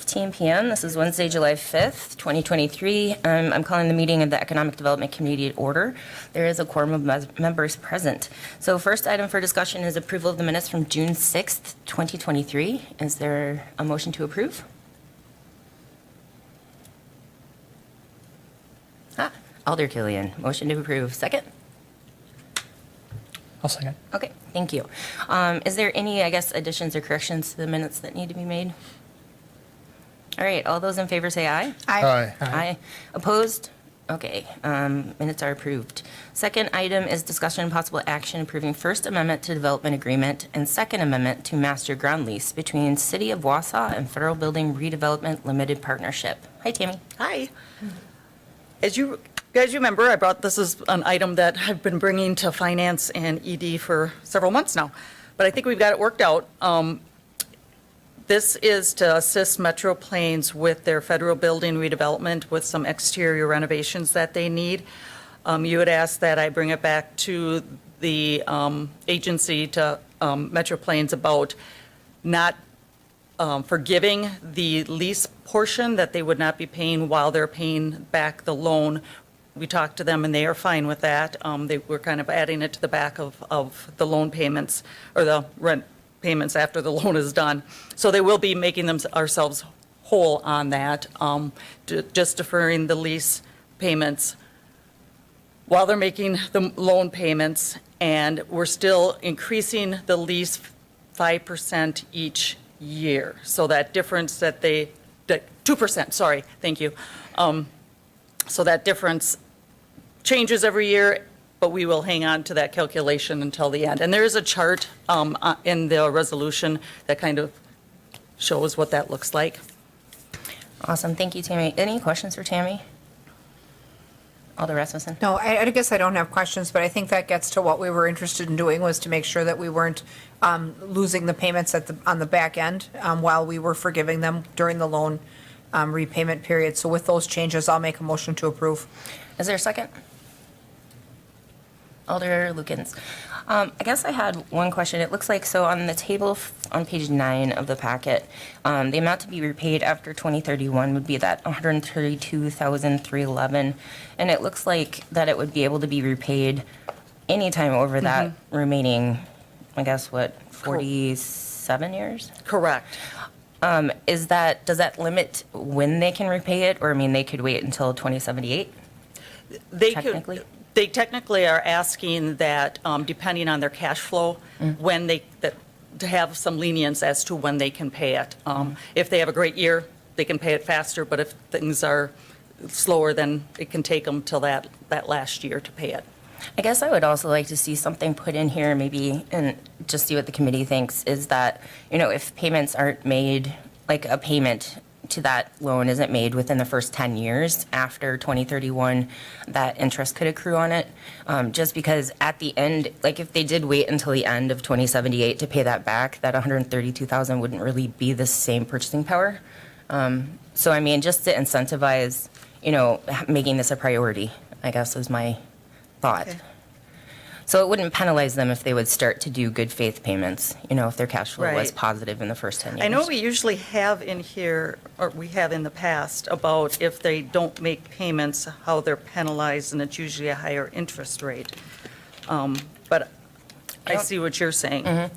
6:15 p.m. This is Wednesday, July 5th, 2023. I'm calling the meeting of the Economic Development Committee to order. There is a quorum of members present. So first item for discussion is approval of the minutes from June 6th, 2023. Is there a motion to approve? Alder Killian, motion to approve. Second? I'll second. Okay, thank you. Is there any, additions or corrections to the minutes that need to be made? All right, all those in favor say aye. Aye. Aye. Opposed? Okay, minutes are approved. Second item is discussion and possible action approving First Amendment to Development Agreement and Second Amendment to Master Ground Lease between City of Wausau and Federal Building Redevelopment Limited Partnership. Hi, Tammy. Hi. As you guys remember, I brought this as an item that I've been bringing to Finance and ED for several months now, but I think we've got it worked out. This is to assist Metro Plains with their federal building redevelopment with some exterior renovations that they need. You had asked that I bring it back to the agency, to Metro Plains, about not forgiving the lease portion that they would not be paying while they're paying back the loan. We talked to them, and they are fine with that. They were kind of adding it to the back of the loan payments, or the rent payments after the loan is done. So they will be making ourselves whole on that, just deferring the lease payments while they're making the loan payments, and we're still increasing the lease 5% each year. So that difference that 2%, sorry, thank you. So that difference changes every year, but we will hang on to that calculation until the end. And there is a chart in the resolution that kind of shows what that looks like. Awesome, thank you, Tammy. Any questions for Tammy? Alder Rasmussen? No, I guess I don't have questions, but I think that gets to what we were interested in doing, was to make sure that we weren't losing the payments on the back end while we were forgiving them during the loan repayment period. So with those changes, I'll make a motion to approve. Is there a second? Alder Lukens. I guess I had one question. It looks like, so on the table on page 9 of the packet, the amount to be repaid after 2031 would be that $132,311, and it looks like that it would be able to be repaid anytime over that remaining, 47 years? Correct. Does that limit when they can repay it, or they could wait until 2078? Technically? They technically are asking that, depending on their cash flow, when to have some lenience as to when they can pay it. If they have a great year, they can pay it faster, but if things are slower, then it can take them till that last year to pay it. I guess I would also like to see something put in here, maybe, and just see what the committee thinks, is that, if payments aren't made, like a payment to that loan isn't made within the first 10 years after 2031, that interest could accrue on it. Just because at the end, like if they did wait until the end of 2078 to pay that back, that $132,000 wouldn't really be the same purchasing power. So just to incentivize, making this a priority, I guess is my thought. Okay. So it wouldn't penalize them if they would start to do good faith payments, if their cash flow was positive in the first 10 years. I know we usually have in here, or we have in the past, about if they don't make payments, how they're penalized, and it's usually a higher interest rate. But I see what you're saying. Mm-hmm.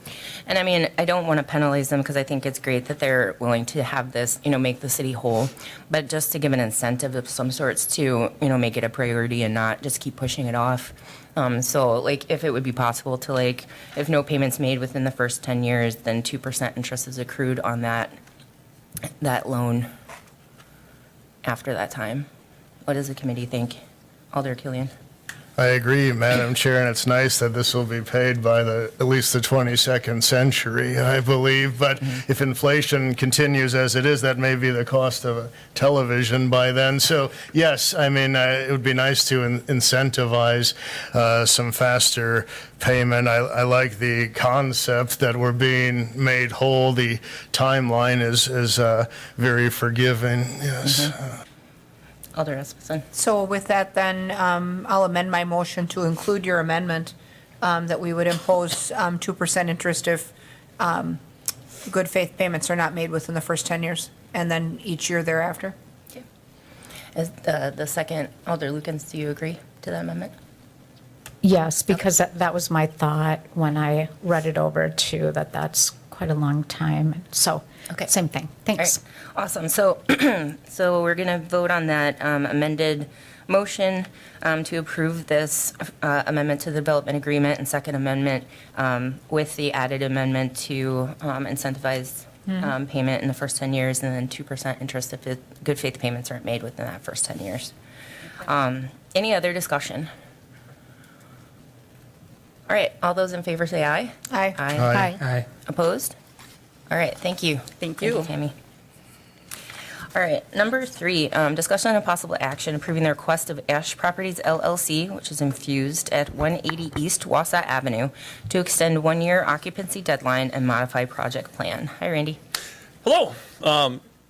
And I don't want to penalize them, because I think it's great that they're willing to have this, make the city whole, but just to give an incentive of some sorts to, make it a priority and not just keep pushing it off. So if it would be possible to if no payments made within the first 10 years, then 2% interest is accrued on that loan after that time. What does the committee think? Alder Killian? I agree, Madam Chair, and it's nice that this will be paid by at least the 22nd century, I believe. But if inflation continues as it is, that may be the cost of a television by then. So, yes, it would be nice to incentivize some faster payment. I like the concept that we're being made whole. The timeline is very forgiving, yes. Alder Rasmussen. So with that, then, I'll amend my motion to include your amendment that we would impose 2% interest if good faith payments are not made within the first 10 years. and then each year thereafter. Is the second, Alder Lukens, do you agree to that amendment? Yes, because that was my thought when I read it over too, that's quite a long time. So, Okay. same thing. All Thanks. right, awesome. So, so we're going to vote on that amended motion to approve this amendment to the development agreement and second amendment with the added amendment to incentivize payment in the first 10 years and then 2% interest if good faith payments aren't made within that first 10 years. Any other discussion? All right, all those in favor say aye. Aye. Aye. Aye. Opposed? All right, thank you. Thank you. Tammy. All right, number 3, discussion and possible action approving the request of Ash Properties LLC, which is infused at 180 East Wausau Avenue, to extend 1-year occupancy deadline and modify project plan. Hi, Randy. Hello.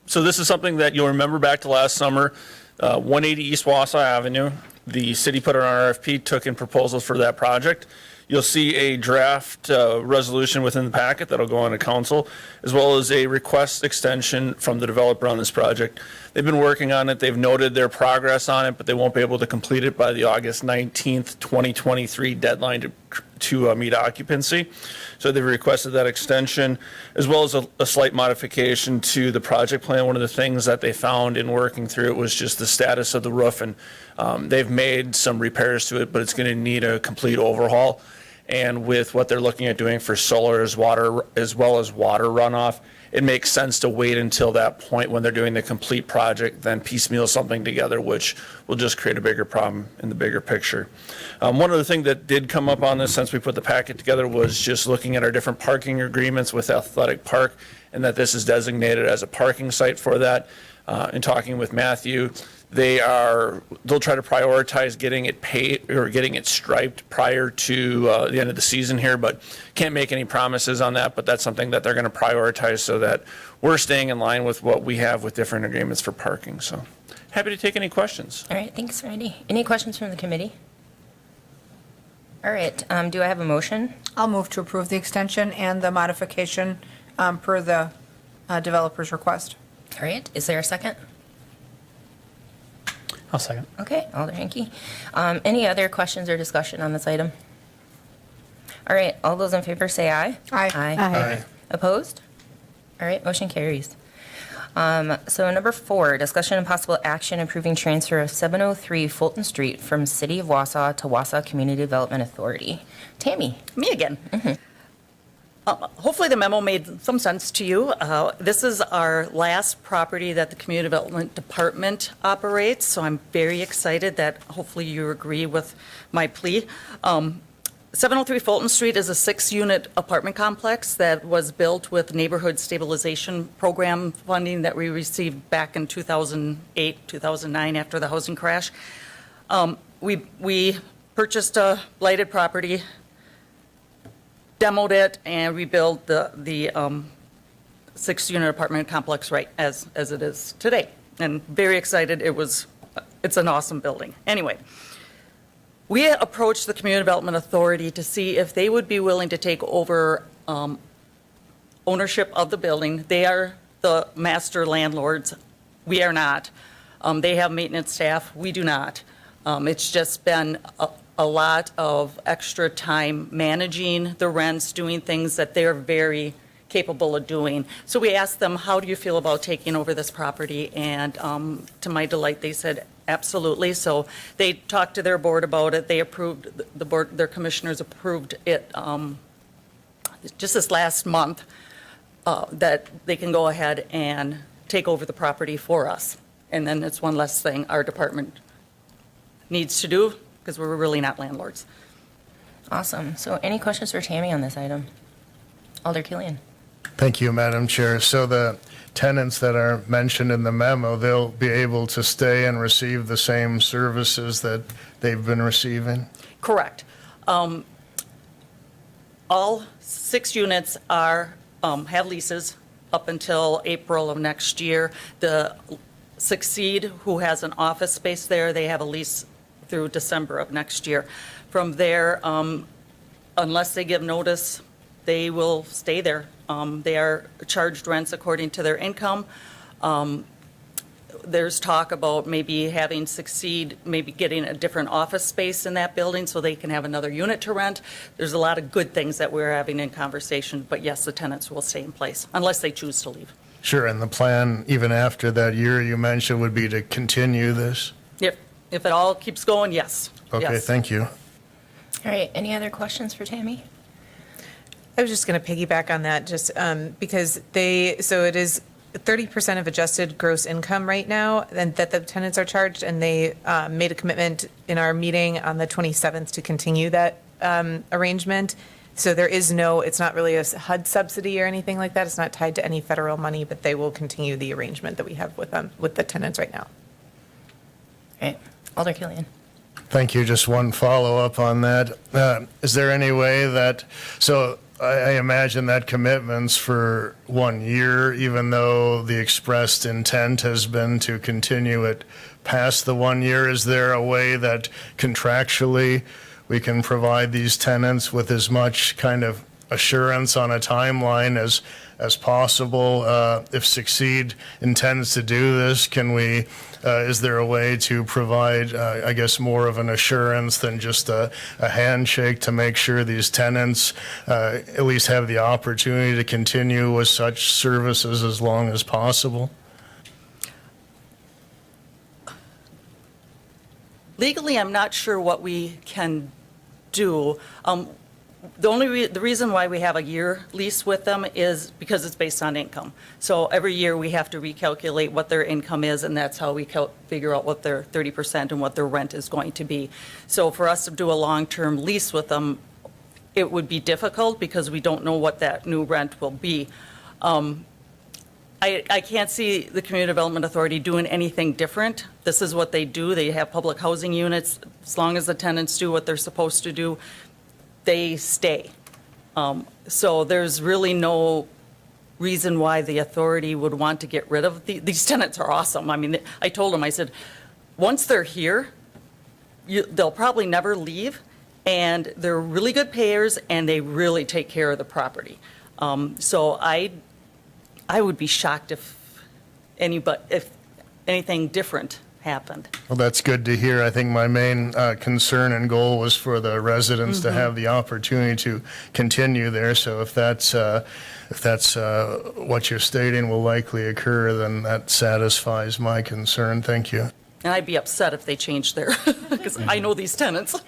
So this is something that you'll remember back to last summer, 180 East Wausau Avenue. The city put out an RFP, took in proposals for that project. You'll see a draft resolution within the packet that'll go on to council, as well as a request extension from the developer on this project. They've been working on it. They've noted their progress on it, but they won't be able to complete it by the August 19th, 2023 deadline to meet occupancy. So they've requested that extension, as well as a slight modification to the project plan. One of the things that they found in working through it was just the status of the roof, and they've made some repairs to it, but it's going to need a complete overhaul. And with what they're looking at doing for solar as well as water runoff, it makes sense to wait until that point when they're doing the complete project, then piecemeal something together, which will just create a bigger problem in the bigger picture. One other thing that did come up on this since we put the packet together was just looking at our different parking agreements with Athletic Park, and that this is designated as a parking site for that. In talking with Matthew, they'll try to prioritize getting it paid or getting it striped prior to the end of the season here, but can't make any promises on that. But that's something that they're going to prioritize so that we're staying in line with what we have with different agreements for parking. So happy to take any questions. All right, thanks, Randy. Any questions from the committee? All right, do I have a motion? I'll move to approve the extension and the modification per the developer's request. All right, is there a second? I'll second. Okay, Alder Hanky. Any other questions or discussion on this item? All right, all those in favor say aye. Aye. Aye. Opposed? All right, motion carries. So number 4, discussion and possible action approving transfer of 703 Fulton Street from City of Wausau to Wausau Community Development Authority. Tammy. Me again. Hopefully the memo made some sense to you. This is our last property that the Community Development Department operates, so I'm very excited that hopefully you agree with my plea. 703 Fulton Street is a 6-unit apartment complex that was built with Neighborhood Stabilization Program funding that we received back in 2008, 2009 after the housing crash. We purchased a blighted property, demoed it, and rebuilt the 6-unit apartment complex right as it is today. And very excited. It's an awesome building. Anyway, we approached the Community Development Authority to see if they would be willing to take over ownership of the building. They are the master landlords. We are not. They have maintenance staff. We do not. It's just been a lot of extra time managing the rents, doing things that they're very capable of doing. So we asked them, how do you feel about taking over this property? And to my delight, they said, absolutely. So they talked to their board about it. They approved, the board, their commissioners approved it just this last month, that they can go ahead and take over the property for us. And then it's one less thing our department needs to do, because we're really not landlords. Awesome. So any questions for Tammy on this item? Alder Killian. Thank you, Madam Chair. So the tenants that are mentioned in the memo, they'll be able to stay and receive the same services that they've been receiving? Correct. All 6 units have leases up until April of next year. The Succeed, who has an office space there, they have a lease through December of next year. From there, unless they give notice, they will stay there. They are charged rents according to their income. There's talk about maybe having Succeed, maybe getting a different office space in that building so they can have another unit to rent. There's a lot of good things that we're having in conversation, but yes, the tenants will stay in place unless they choose to leave. Sure, and the plan, even after that year you mentioned, would be to continue this? If it all keeps going, yes. Okay, Yes. thank you. All right, any other questions for Tammy? I was just going to piggyback on that, just because so it is 30% of adjusted gross income right now, and that the tenants are charged, and they made a commitment in our meeting on the 27th to continue that arrangement. So there is it's not really a HUD subsidy or anything like that. It's not tied to any federal money, but they will continue the arrangement that we have with them, with the tenants right now. All right, Alder Killian. Thank you. Just one follow-up on that. Is there any way that, so I imagine that commitment's for 1 year, even though the expressed intent has been to continue it past the 1 year. Is there a way that contractually we can provide these tenants with as much kind of assurance on a timeline as possible? If Succeed intends to do this, is there a way to provide, I guess, more of an assurance than just a handshake to make sure these tenants at least have the opportunity to continue with such services as long as possible? Legally, I'm not sure what we can do. The reason why we have a year lease with them is because it's based on income. So every year we have to recalculate what their income is, and that's how we figure out what their 30% and what their rent is going to be. So for us to do a long-term lease with them, it would be difficult because we don't know what that new rent will be. I can't see the Community Development Authority doing anything different. This is what they do. They have public housing units. As long as the tenants do what they're supposed to do, they stay. So there's really no reason why the authority would want to get rid of these tenants. Are awesome. I mean, I told them, I said, once they're here, they'll probably never leave, and they're really good payers, and they really take care of the property. So I would be shocked if anything different happened. Well, that's good to hear. I think my main concern and goal was for the residents to have the opportunity to continue there. So if that's what you're stating will likely occur, then that satisfies my concern. Thank you. And I'd be upset if they changed their, because I know these tenants.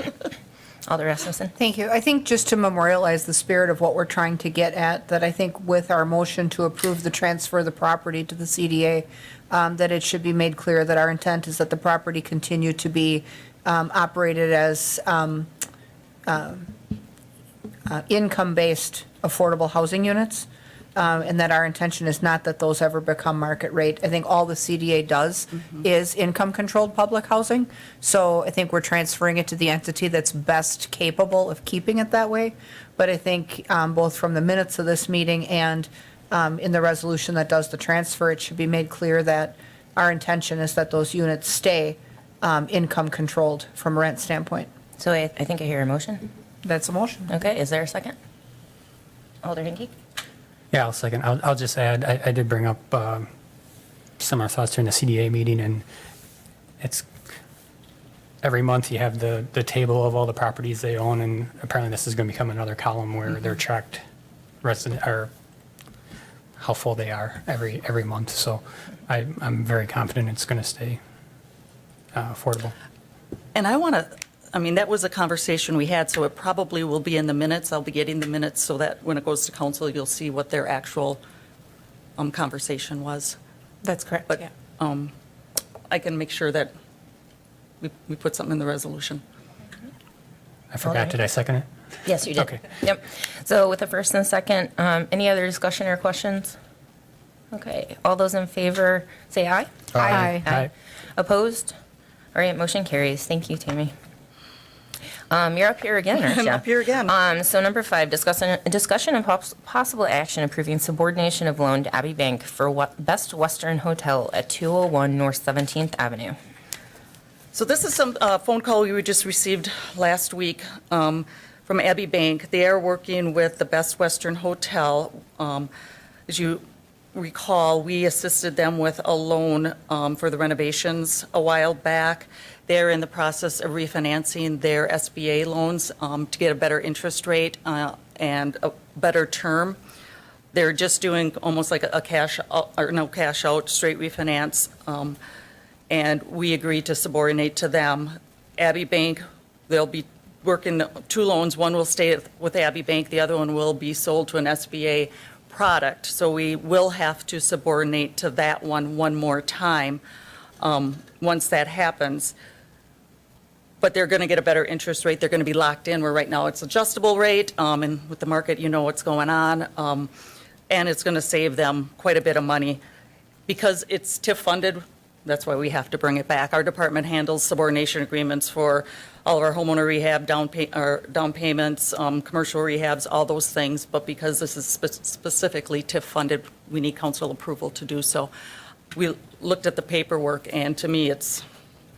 Alder Rasmussen. Thank you. I think just to memorialize the spirit of what we're trying to get at, that I think with our motion to approve the transfer of the property to the CDA, that it should be made clear that our intent is that the property continue to be operated as income-based affordable housing units, and that our intention is not that those ever become market rate. I think all the CDA does is income-controlled public housing, so I think we're transferring it to the entity that's best capable of keeping it that way. But I think both from the minutes of this meeting and in the resolution that does the transfer, it should be made clear that our intention is that those units stay income-controlled from a rent standpoint. So I think I hear a motion. That's a motion. Okay, is there a second? Alder Hinkie? Yeah, I'll second. I'll just add, I did bring up some of our thoughts during the CDA meeting, and it's every month you have the table of all the properties they own, and apparently this is going to become another column where they're checked resident or how full they are every month. So I'm very confident it's going to stay affordable. And that was a conversation we had, so it probably will be in the minutes. I'll be getting the minutes so that when it goes to council, you'll see what their actual conversation was. That's correct, But yeah. I can make sure that we put something in the resolution. I forgot, did I second it? Yes, you did. Okay. Yep. So with the first and second, any other discussion or questions? Okay, all those in favor, say aye. Aye. Aye. Opposed? All right, motion carries. Thank you, Tammy. You're up here again, aren't you? I'm up here again. So number 5, discussion and possible action approving subordination of loan to Abbey Bank for Best Western Hotel at 201 North 17th Avenue. So this is some phone call we just received last week from Abbey Bank. They are working with the Best Western Hotel. As you recall, we assisted them with a loan for the renovations a while back. They're in the process of refinancing their SBA loans to get a better interest rate and a better term. They're just doing almost like a cash out, or no cash out, straight refinance. And we agreed to subordinate to them. Abbey Bank, they'll be working 2 loans. One will stay with Abbey Bank, the other one will be sold to an SBA product. So we will have to subordinate to that one more time once that happens. But they're going to get a better interest rate. They're going to be locked in, where right now it's adjustable rate. And with the market, you know what's going on. And it's going to save them quite a bit of money. Because it's TIF funded, that's why we have to bring it back. Our department handles subordination agreements for all of our homeowner rehab, down payments, commercial rehabs, all those things. But because this is specifically TIF funded, we need council approval to do so. We looked at the paperwork, and to me, it's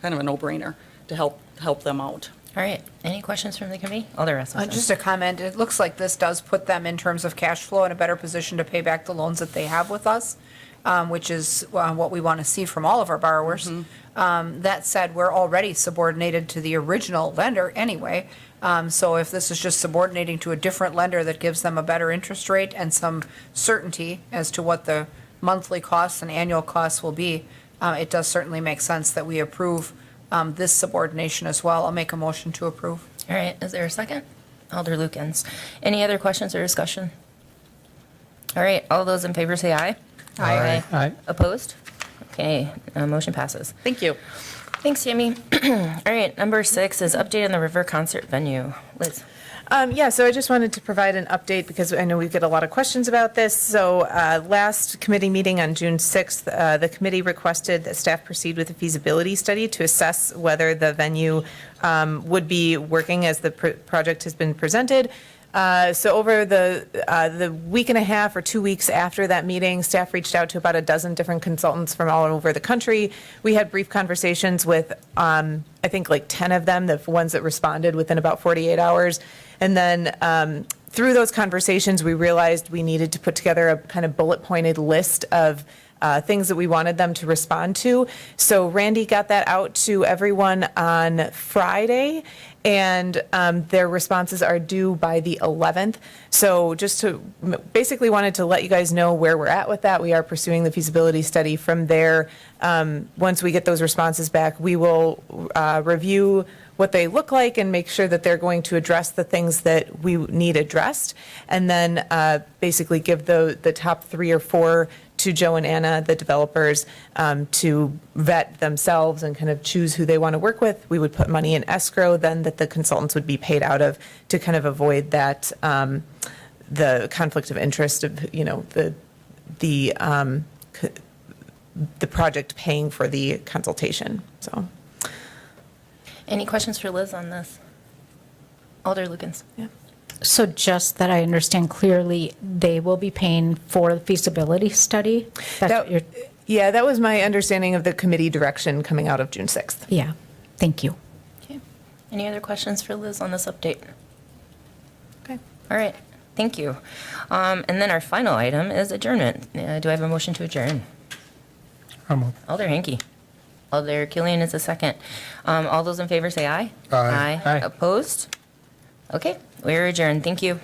kind of a no-brainer to help them out. All right, any questions from the committee? Alder Rasmussen. Just a comment, it looks like this does put them in terms of cash flow in a better position to pay back the loans that they have with us, which is what we want to see from all of our borrowers. That said, we're already subordinated to the original lender anyway. So if this is just subordinating to a different lender that gives them a better interest rate and some certainty as to what the monthly costs and annual costs will be, it does certainly make sense that we approve this subordination as well. I'll make a motion to approve. All right, is there a second? Alder Lukens. Any other questions or discussion? All right, all those in favor say aye. Aye. Aye. Opposed? Okay, motion passes. Thank you. Thanks, Yemi. All right, number 6 is update on the River Concert venue. Liz. Yeah, so I just wanted to provide an update because I know we get a lot of questions about this. So last committee meeting on June 6th, the committee requested that staff proceed with a feasibility study to assess whether the venue would be working as the project has been presented. So over the week and a half or 2 weeks after that meeting, staff reached out to about a dozen different consultants from all over the country. We had brief conversations with, I think, like 10 of them, the ones that responded within about 48 hours. And then through those conversations, we realized we needed to put together a kind of bullet-pointed list of things that we wanted them to respond to. So Randy got that out to everyone on Friday, and their responses are due by the 11th. So just to basically wanted to let you guys know where we're at with that. We are pursuing the feasibility study. From there, once we get those responses back, we will review what they look like and make sure that they're going to address the things that we need addressed, and then basically give the top 3 or 4 to Joe and Anna, the developers, to vet themselves and kind of choose who they want to work with. We would put money in escrow then that the consultants would be paid out of to kind of avoid that, the conflict of interest of, you know, the project paying for the consultation, so. Any questions for Liz on this? Alder Lukens. Yeah. So just that I understand clearly, they will be paying for the feasibility study? That's what you're, Yeah, that was my understanding of the committee direction coming out of June 6th. yeah, thank you. Okay. Any other questions for Liz on this update? Okay. All right, thank you. And then our final item is adjournment. Do I have a motion to adjourn? I'll move. Alder Hanky. Alder Killian is a second. All those in favor say aye. Aye. Aye. Opposed? Okay, we're adjourned. Thank you.